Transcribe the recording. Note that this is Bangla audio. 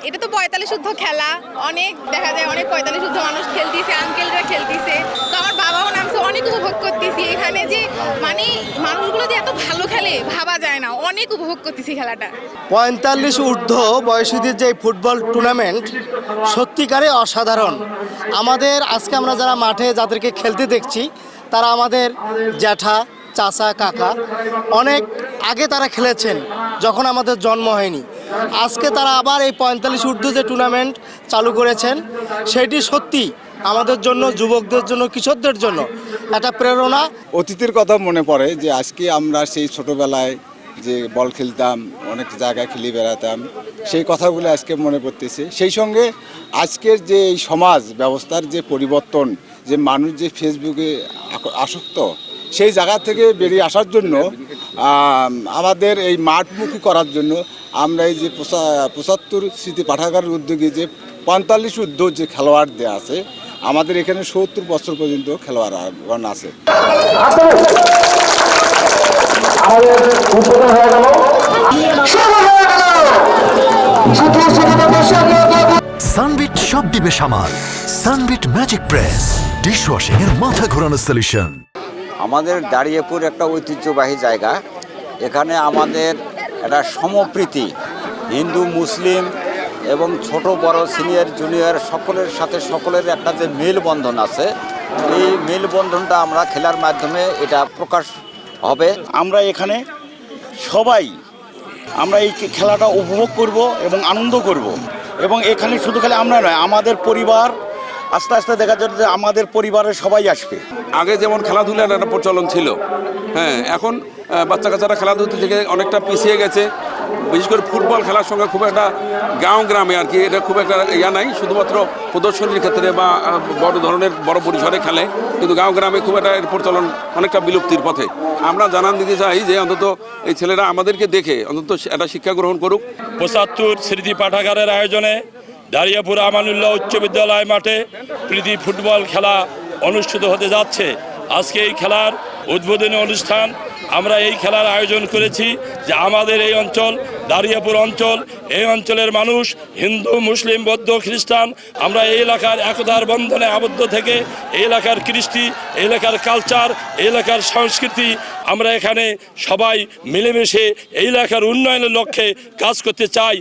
এটা তো 45 শুদ্ধ খেলা, অনেক দেখা যায় অনেক 45 শুদ্ধ মানুষ খেলতেছে, আঙ্কেলরা খেলতেছে। তো আমার বাবাও নামছে, অনেক উপভোগ করতেছি এখানে যে মানে মানুষগুলো যে এত ভালো খেলে ভাবা যায় না, অনেক উপভোগ করতেছি খেলাটা। 45 ঊর্ধ্ব বয়সীদের যে ফুটবল টুর্নামেন্ট সত্যিকারে অসাধারণ। আমাদের আজকে আমরা যারা মাঠে যাদেরকে খেলতে দেখছি তারা আমাদের জ্যাঠা, চাচা, কাকা, অনেক আগে তারা খেলেছেন যখন আমাদের জন্ম হয়নি। আজকে তারা আবার এই 45 ঊর্ধ্ব যে টুর্নামেন্ট চালু করেছেন সেটি সত্যি আমাদের জন্য, যুবকদের জন্য, কিশোরদের জন্য একটা প্রেরণা। অতীতের কথা মনে পড়ে যে আজকে আমরা সেই ছোটোবেলায় যে বল খেলতাম, অনেক জায়গায় খেলে বেড়াতাম, সেই কথাগুলো আজকে মনে পড়তেছে। সেই সঙ্গে আজকের যে এই সমাজ ব্যবস্থার যে পরিবর্তন, যে মানুষ যে ফেসবুকে আসক্ত, সেই জায়গা থেকে বেরিয়ে আসার জন্য আমাদের এই মাঠমুখী করার জন্য আমরা এই যে 75 স্মৃতি পাঠাগারের উদ্যোগে যে 45 ঊর্ধ্ব যে খেলোয়াড়দের আছে, আমাদের এখানে 70 বছর পর্যন্ত খেলোয়াড়গণ আছে। সানবিট সব দিবে সামাল। সানবিট ম্যাজিক প্রেস ডিশওয়াশিং এর মাথা ঘোরানো সলিউশন। আমাদের দাঁড়িয়েপুর একটা ঐতিহ্যবাহী জায়গা। এখানে আমাদের একটা সম্প্রীতি, হিন্দু মুসলিম এবং ছোট বড় সিনিয়র জুনিয়র সকলের সাথে সকলের একটা যে মেলবন্ধন আছে, এই মেলবন্ধনটা আমরা খেলার মাধ্যমে এটা প্রকাশ হবে। আমরা এখানে সবাই আমরা এই খেলাটা উপভোগ করব এবং আনন্দ করব, এবং এখানে শুধু খেলে আমরা নয়, আমাদের পরিবার আস্তে আস্তে দেখা যাচ্ছে যে আমাদের পরিবারের সবাই আসবে। আগে যেমন খেলাধুলার একটা প্রচলন ছিল, হ্যাঁ, এখন বাচ্চা কাচ্চারা খেলাধুলা থেকে অনেকটা পিছিয়ে গেছে। বিশেষ করে ফুটবল খেলার সঙ্গে খুব একটা গ্রামে আর কি এটা খুব একটা ইয়া নাই, শুধুমাত্র প্রদর্শনীর ক্ষেত্রে বা বড় ধরনের বড় পরিসরে খেলে, কিন্তু গ্রামে খুব একটা এর প্রচলন অনেকটা বিলুপ্তির পথে। আমরা জানান দিতে চাই যে অন্তত এই ছেলেরা আমাদেরকে দেখে অন্তত একটা শিক্ষা গ্রহণ করুক। 75 স্মৃতি পাঠাগারের আয়োজনে দাঁড়িয়াপুর আমানুল্লাহ উচ্চ বিদ্যালয় মাঠে প্রীতি ফুটবল খেলা অনুষ্ঠিত হতে যাচ্ছে। আজকে এই খেলার উদ্বোধনী অনুষ্ঠান আমরা এই খেলার আয়োজন করেছি যে আমাদের এই অঞ্চল দাঁড়িয়াপুর অঞ্চল, এই অঞ্চলের মানুষ হিন্দু মুসলিম বৌদ্ধ খ্রিস্টান, আমরা এই এলাকার একতার বন্ধনে আবদ্ধ থেকে এই এলাকার কৃষ্টি, এই এলাকার কালচার, এই এলাকার সংস্কৃতি, আমরা এখানে সবাই মিলেমিশে এই এলাকার উন্নয়নের লক্ষ্যে কাজ করতে চাই।